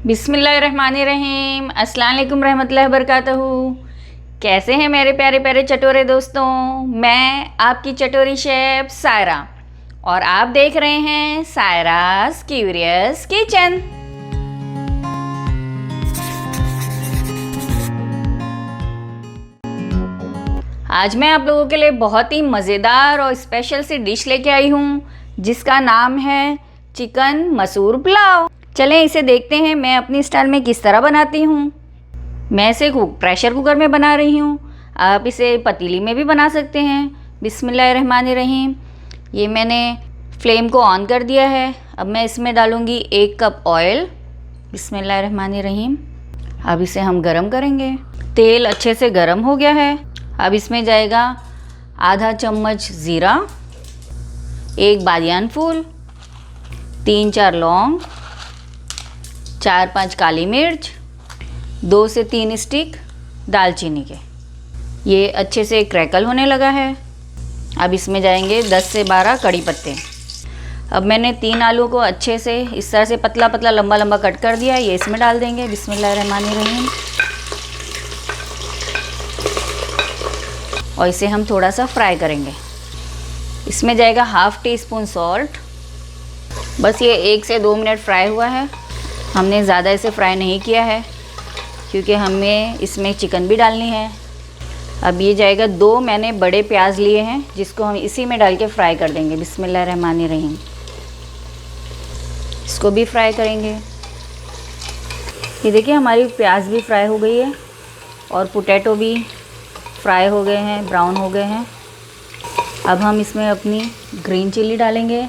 बिस्मिल्लाहिर्रहमानिर्रहीम। अस्सलाम वालेकुम रहमतुल्लाहि वबरकातुहू। कैसे हैं मेरे प्यारे प्यारे चटोरे दोस्तों। मैं आपकी चटोरी शेफ सायरा और आप देख रहे हैं सायरास क्यूरियस किचन। आज मैं आप लोगों के लिए बहुत ही मज़ेदार और स्पेशल सी डिश लेके आई हूँ जिसका नाम है चिकन मसूर पुलाव। चलें इसे देखते हैं मैं अपनी स्टाइल में किस तरह बनाती हूँ। मैं इसे प्रेशर कुकर में बना रही हूँ, आप इसे पतीली में भी बना सकते हैं। बिस्मिल्लाहिर्रहमानिर्रहीम। ये मैंने फ्लेम को ऑन कर दिया है। अब मैं इसमें डालूँगी 1 कप ऑयल। बिस्मिल्लाहिर्रहमानिर्रहीम। अब इसे हम गरम करेंगे। तेल अच्छे से गरम हो गया है। अब इसमें जाएगा आधा चम्मच ज़ीरा, 1 बादियान फूल, 3-4 लौंग, 4-5 काली मिर्च, 2 से 3 स्टिक दालचीनी के। ये अच्छे से क्रैकल होने लगा है। अब इसमें जाएंगे 10 से 12 कड़ी पत्ते। अब मैंने 3 आलू को अच्छे से इस तरह से पतला पतला लंबा लंबा कट कर दिया है, ये इसमें डाल देंगे। बिस्मिल्लाहिर्रहमानिर्रहीम। और इसे हम थोड़ा सा फ्राई करेंगे। इसमें जाएगा ½ टीस्पून सॉल्ट। बस ये 1 से 2 मिनट फ्राई हुआ है, हमने ज़्यादा इसे फ्राई नहीं किया है क्योंकि हमें इसमें चिकन भी डालनी है। अब ये जाएगा 2 मैंने बड़े प्याज लिए हैं जिसको हम इसी में डाल के फ्राई कर देंगे। बिस्मिल्लाहिर्रहमानिर्रहीम। इसको भी फ्राई करेंगे। ये देखिए हमारी प्याज भी फ्राई हो गई है और पोटैटो भी फ्राई हो गए हैं, ब्राउन हो गए हैं। अब हम इसमें अपनी ग्रीन चिली डालेंगे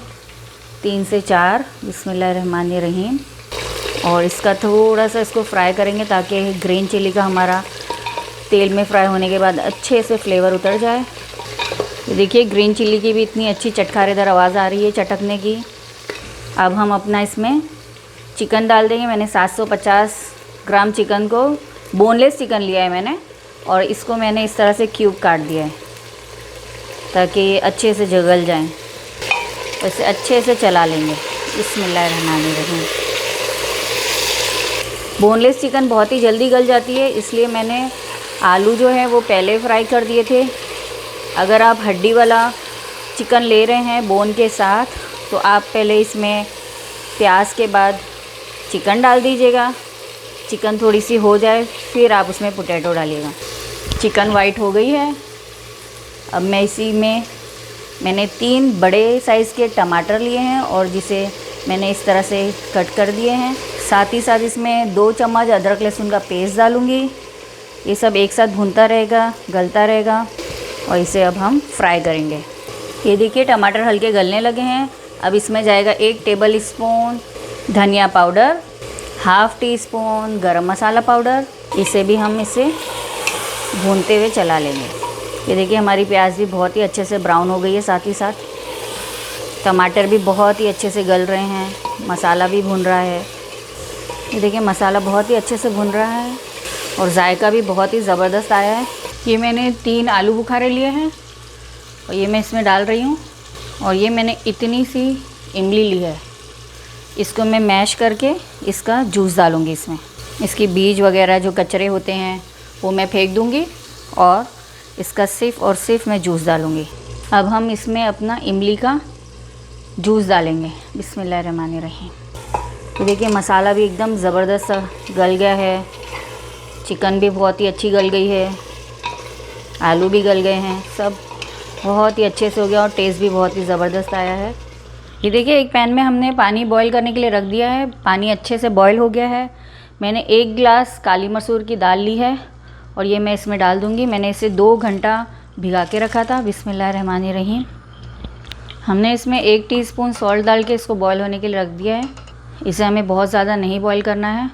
3 से 4। बिस्मिल्लाहिर्रहमानिर्रहीम। और इसका थोड़ा सा इसको फ्राई करेंगे ताकि ग्रीन चिली का हमारा तेल में फ्राई होने के बाद अच्छे से फ्लेवर उतर जाए। देखिए ग्रीन चिली की भी इतनी अच्छी चटखारेदार आवाज़ आ रही है चटकने की। अब हम अपना इसमें चिकन डाल देंगे। मैंने 750 ग्राम चिकन को, बोनलेस चिकन लिया है मैंने, और इसको मैंने इस तरह से क्यूब काट दिया है ताकि ये अच्छे से जगल जाएं। इसे अच्छे से चला लेंगे। बिस्मिल्लाहिर्रहमानिर्रहीम। बोनलेस चिकन बहुत ही जल्दी गल जाती है, इसलिए मैंने आलू जो है वो पहले फ्राई कर दिए थे। अगर आप हड्डी वाला चिकन ले रहे हैं बोन के साथ तो आप पहले इसमें प्याज के बाद चिकन डाल दीजिएगा। चिकन थोड़ी सी हो जाए फिर आप उसमें पोटैटो डालिएगा। चिकन वाइट हो गई है। अब मैं इसी में मैंने 3 बड़े साइज़ के टमाटर लिए हैं और जिसे मैंने इस तरह से कट कर दिए हैं। साथ ही साथ इसमें 2 चम्मच अदरक लहसुन का पेस्ट डालूँगी। ये सब एक साथ भूनता रहेगा, गलता रहेगा और इसे अब हम फ्राई करेंगे। ये देखिए टमाटर हल्के गलने लगे हैं। अब इसमें जाएगा 1 टेबल स्पून धनिया पाउडर, ½ टीस्पून गरम मसाला पाउडर। इसे भी हम इसे भूनते हुए चला लेंगे। ये देखिए हमारी प्याज भी बहुत ही अच्छे से ब्राउन हो गई है, साथ ही साथ टमाटर भी बहुत ही अच्छे से गल रहे हैं, मसाला भी भुन रहा है। ये देखिए मसाला बहुत ही अच्छे से भुन रहा है और जायका भी बहुत ही ज़बरदस्त आया है। ये मैंने 3 आलू बुखारे लिए हैं और ये मैं इसमें डाल रही हूँ। और ये मैंने इतनी सी इमली ली है, इसको मैं मैश करके इसका जूस डालूँगी इसमें। इसकी बीज वगैरह जो कचरे होते हैं वो मैं फेंक दूँगी और इसका सिर्फ और सिर्फ मैं जूस डालूँगी। अब हम इसमें अपना इमली का जूस डालेंगे। बिस्मिल्लाहिर्रहमानिर्रहीम। तो देखिए मसाला भी एकदम ज़बरदस्त सा गल गया है, चिकन भी बहुत ही अच्छी गल गई है, आलू भी गल गए हैं, सब बहुत ही अच्छे से हो गया और टेस्ट भी बहुत ही ज़बरदस्त आया है। ये देखिए एक पैन में हमने पानी बॉईल करने के लिए रख दिया है। पानी अच्छे से बॉईल हो गया है। मैंने 1 गिलास काली मसूर की दाल ली है और ये मैं इसमें डाल दूँगी। मैंने इसे 2 घंटा भिगा के रखा था। बिस्मिल्लाहिर्रहमानिर्रहीम। हमने इसमें 1 टीस्पून सॉल्ट डाल के इसको बॉईल होने के लिए रख दिया है। इसे हमें बहुत ज़्यादा नहीं बॉईल करना है,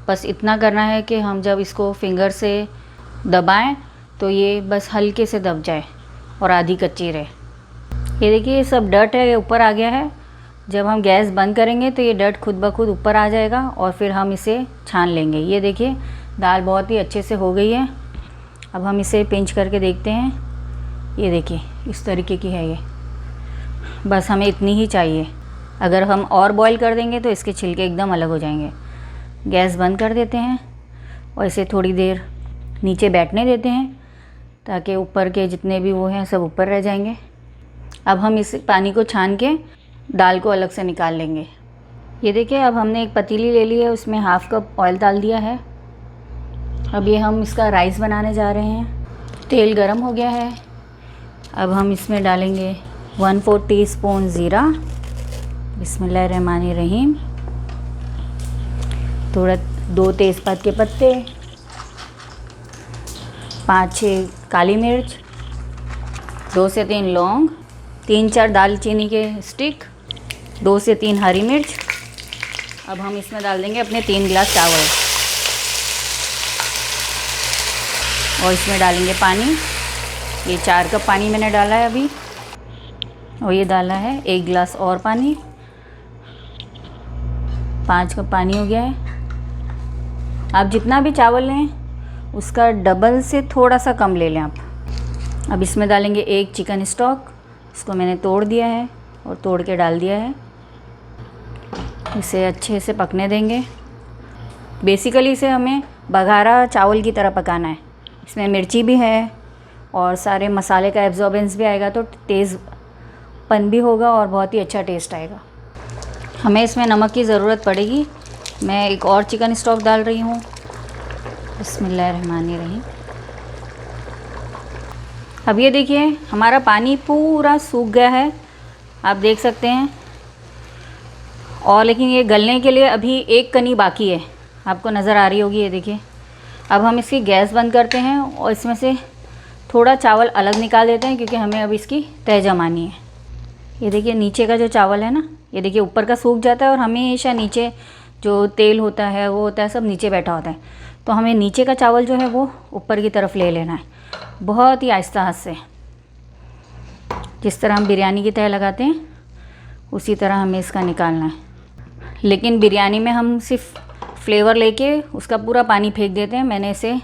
बस इतना करना है कि हम जब इसको फिंगर से दबाएं तो ये बस हल्के से दब जाए और आधी कच्ची रहे। ये देखिए ये सब डर्ट है, ये ऊपर आ गया है। जब हम गैस बंद करेंगे तो ये डर्ट खुद ब खुद ऊपर आ जाएगा और फिर हम इसे छान लेंगे। ये देखिए दाल बहुत ही अच्छे से हो गई है। अब हम इसे पिंच करके देखते हैं। ये देखिए इस तरीके की है ये, बस हमें इतनी ही चाहिए। अगर हम और बॉईल कर देंगे तो इसके छिलके एकदम अलग हो जाएंगे। गैस बंद कर देते हैं और इसे थोड़ी देर नीचे बैठने देते हैं ताकि ऊपर के जितने भी वो हैं सब ऊपर रह जाएंगे। अब हम इस पानी को छान के दाल को अलग से निकाल लेंगे। ये देखिए, अब हमने एक पतीली ले ली है, उसमें हाफ़ कप ऑयल डाल दिया है। अब ये हम इसका राइस बनाने जा रहे हैं। तेल गरम हो गया है। अब हम इसमें डालेंगे 1/4 टीस्पून ज़ीरा, बिस्मिल्लाहिर्रहमानिर्रहीम, थोड़ा 2 तेज़पात के पत्ते, 5-6 काली मिर्च, 2 से 3 लौंग, 3-4 दालचीनी के स्टिक, 2 से 3 हरी मिर्च। अब हम इसमें डाल देंगे अपने 3 गिलास चावल और इसमें डालेंगे पानी। ये 4 कप पानी मैंने डाला है अभी, और ये डाला है 1 गिलास और पानी। 5 कप पानी हो गया है। आप जितना भी चावल लें उसका डबल से थोड़ा सा कम ले लें आप। अब इसमें डालेंगे 1 चिकन स्टॉक, इसको मैंने तोड़ दिया है और तोड़ के डाल दिया है। इसे अच्छे से पकने देंगे। बेसिकली इसे हमें बघारा चावल की तरह पकाना है। इसमें मिर्ची भी है और सारे मसाले का एब्जॉर्बेंस भी आएगा, तो तेज़पन भी होगा और बहुत ही अच्छा टेस्ट आएगा। हमें इसमें नमक की ज़रूरत पड़ेगी। मैं एक और चिकन स्टॉक डाल रही हूँ, बिस्मिल्लाहिर्रहमानिर्रहीम। अब ये देखिए, हमारा पानी पूरा सूख गया है, आप देख सकते हैं। और लेकिन ये गलने के लिए अभी 1 कनी बाकी है, आपको नज़र आ रही होगी, ये देखिए। अब हम इसकी गैस बंद करते हैं और इसमें से थोड़ा चावल अलग निकाल देते हैं, क्योंकि हमें अब इसकी तह जमानी है। ये देखिए, नीचे का जो चावल है ना, ये देखिए ऊपर का सूख जाता है और हमेशा नीचे जो तेल होता है वो होता है, सब नीचे बैठा होता है। तो हमें नीचे का चावल जो है वो ऊपर की तरफ ले लेना है, बहुत ही आहिस्ता हाथ से। जिस तरह हम बिरयानी की तह लगाते हैं उसी तरह हमें इसका निकालना है। लेकिन बिरयानी में हम सिर्फ फ्लेवर लेके उसका पूरा पानी फेंक देते हैं। मैंने इसे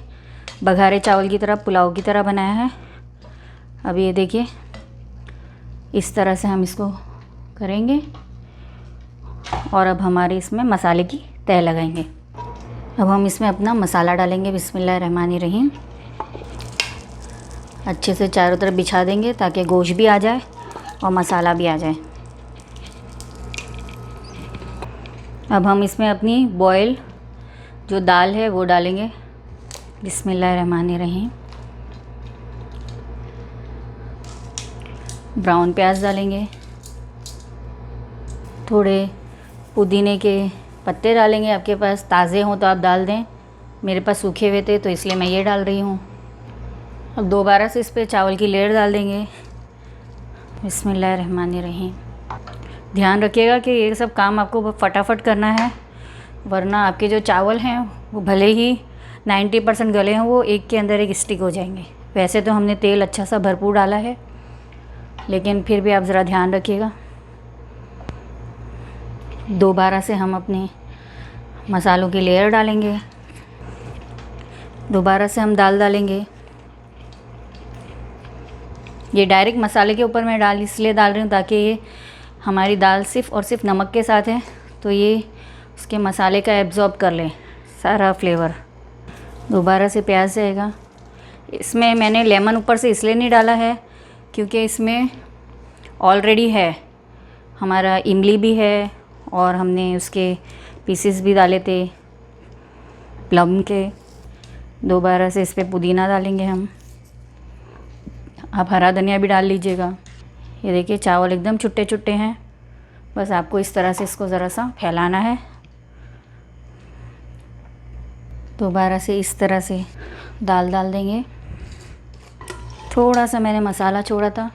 बघारे चावल की तरह, पुलाव की तरह बनाया है। अब ये देखिए, इस तरह से हम इसको करेंगे और अब हमारे इसमें मसाले की तह लगाएंगे। अब हम इसमें अपना मसाला डालेंगे, बिस्मिल्लाहिर्रहमानिर्रहीम। अच्छे से चारों तरफ बिछा देंगे ताकि गोश्त भी आ जाए और मसाला भी आ जाए। अब हम इसमें अपनी बॉयल जो दाल है वो डालेंगे, बिस्मिल्लाहिर्रहमानिर्रहीम। ब्राउन प्याज डालेंगे, थोड़े पुदीने के पत्ते डालेंगे, आपके पास ताज़े हों तो आप डाल दें। मेरे पास सूखे हुए थे तो इसलिए मैं ये डाल रही हूँ। अब दोबारा से इस पर चावल की लेयर डाल देंगे, बिस्मिल्लाहिर्रहमानिर्रहीम। ध्यान रखिएगा कि ये सब काम आपको फटाफट करना है, वरना आपके जो चावल हैं वो भले ही 90% गले हों, वो एक के अंदर एक स्टिक हो जाएंगे। वैसे तो हमने तेल अच्छा सा भरपूर डाला है, लेकिन फिर भी आप ज़रा ध्यान रखिएगा। दोबारा से हम अपने मसालों की लेयर डालेंगे, दोबारा से हम दाल डालेंगे। ये डायरेक्ट मसाले के ऊपर मैं इसलिए डाल रही हूँ ताकि ये हमारी दाल सिर्फ़ और सिर्फ नमक के साथ है, तो ये उसके मसाले का एब्ज़ॉर्ब कर ले सारा फ्लेवर। दोबारा से प्याज जाएगा। इसमें मैंने लेमन ऊपर से इसलिए नहीं डाला है क्योंकि इसमें ऑलरेडी है हमारा इमली भी है और हमने उसके पीसेस भी डाले थे प्लम के। दोबारा से इस पर पुदीना डालेंगे हम, आप हरा धनिया भी डाल लीजिएगा। ये देखिए, चावल एकदम छुट्टे छुट्टे हैं, बस आपको इस तरह से इसको ज़रा सा फैलाना है। दोबारा से इस तरह से दाल डाल देंगे। थोड़ा सा मैंने मसाला छोड़ा था,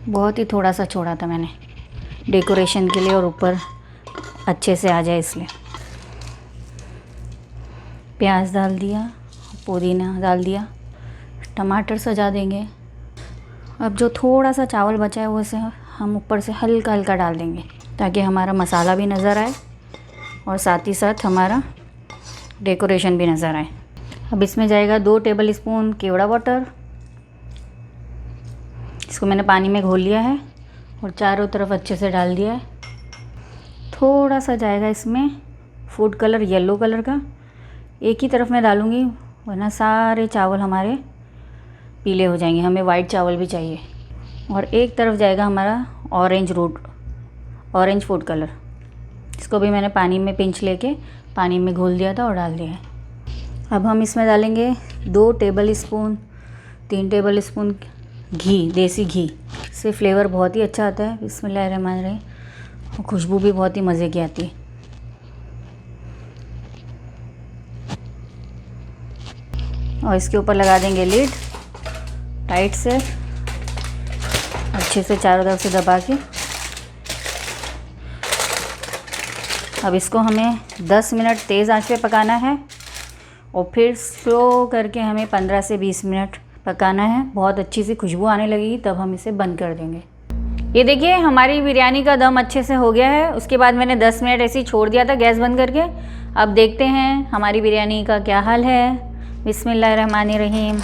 बहुत ही थोड़ा सा छोड़ा था मैंने डेकोरेशन के लिए और ऊपर अच्छे से आ जाए इसलिए। प्याज डाल दिया, पुदीना डाल दिया, टमाटर सजा देंगे। अब जो थोड़ा सा चावल बचा है वो से हम ऊपर से हल्का हल्का डाल देंगे ताकि हमारा मसाला भी नज़र आए और साथ ही साथ हमारा डेकोरेशन भी नज़र आए। अब इसमें जाएगा 2 टेबल स्पून केवड़ा वाटर। इसको मैंने पानी में घोल लिया है और चारों तरफ अच्छे से डाल दिया है। थोड़ा सा जाएगा इसमें फूड कलर येलो कलर का, एक ही तरफ मैं डालूँगी वरना सारे चावल हमारे पीले हो जाएंगे, हमें वाइट चावल भी चाहिए। और एक तरफ जाएगा हमारा ऑरेंज फूड कलर, इसको भी मैंने पानी में पिंच लेके पानी में घोल दिया था और डाल दिया है। अब हम इसमें डालेंगे 3 टेबल स्पून घी, देसी घी, इससे फ्लेवर बहुत ही अच्छा आता है। बिस्मिल्लाहिर्रहमानिर्रहीम, और खुशबू भी बहुत ही मज़े की आती है। और इसके ऊपर लगा देंगे लिड टाइट से, अच्छे से चारों तरफ से दबा के। अब इसको हमें 10 मिनट तेज़ आंच पे पकाना है और फिर स्लो करके हमें 15 से 20 मिनट पकाना है। बहुत अच्छी सी खुशबू आने लगेगी तब हम इसे बंद कर देंगे। ये देखिए हमारी बिरयानी का दम अच्छे से हो गया है। उसके बाद मैंने 10 मिनट ऐसे ही छोड़ दिया था गैस बंद करके। अब देखते हैं हमारी बिरयानी का क्या हाल है। बिस्मिल्लाहिर्रहमानिर्रहीम।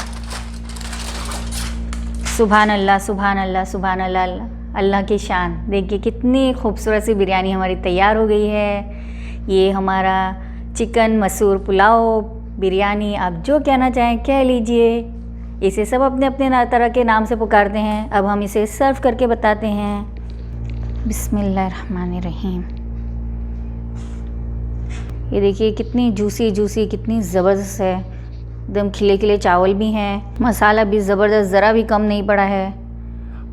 सुभान अल्लाह सुभान अल्लाह सुभान अल्लाह, अल्लाह की शान। देखिए कितनी खूबसूरत सी बिरयानी हमारी तैयार हो गई है। ये हमारा चिकन मसूर पुलाव बिरयानी, आप जो कहना चाहें कह लीजिए। इसे सब अपने अपने तरह के नाम से पुकारते हैं। अब हम इसे सर्व करके बताते हैं। बिस्मिल्लाहिर्रहमानिर्रहीम। ये देखिए कितनी जूसी कितनी ज़बरदस्त है, एकदम खिले खिले चावल भी हैं, मसाला भी ज़बरदस्त, ज़रा भी कम नहीं पड़ा है।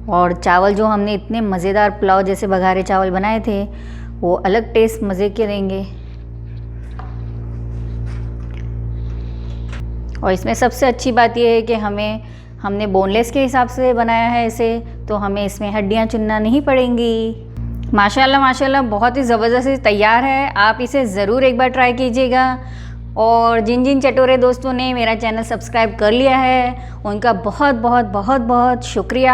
और चावल जो हमने इतने मज़ेदार पुलाव जैसे बघारे चावल बनाए थे वो अलग टेस्ट मज़े के देंगे। और इसमें सबसे अच्छी बात यह है कि हमने बोनलेस के हिसाब से बनाया है इसे, तो हमें इसमें हड्डियां चुनना नहीं पड़ेंगी। माशाल्लाह माशाल्लाह बहुत ही ज़बरदस्त तैयार है। आप इसे ज़रूर एक बार ट्राई कीजिएगा। और जिन जिन चटोरे दोस्तों ने मेरा चैनल सब्सक्राइब कर लिया है उनका बहुत बहुत बहुत बहुत शुक्रिया।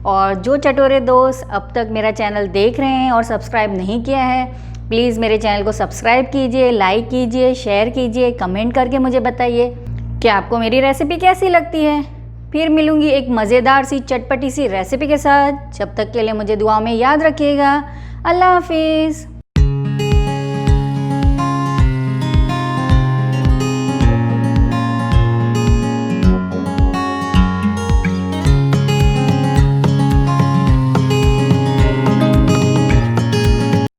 और जो चटोरे दोस्त अब तक मेरा चैनल देख रहे हैं और सब्सक्राइब नहीं किया है, प्लीज़ मेरे चैनल को सब्सक्राइब कीजिए, लाइक कीजिए, शेयर कीजिए, कमेंट करके मुझे बताइए कि आपको मेरी रेसिपी कैसी लगती है। फिर मिलूँगी एक मज़ेदार सी चटपटी सी रेसिपी के साथ। जब तक के लिए मुझे दुआओं में याद रखिएगा। अल्लाह हाफिज़।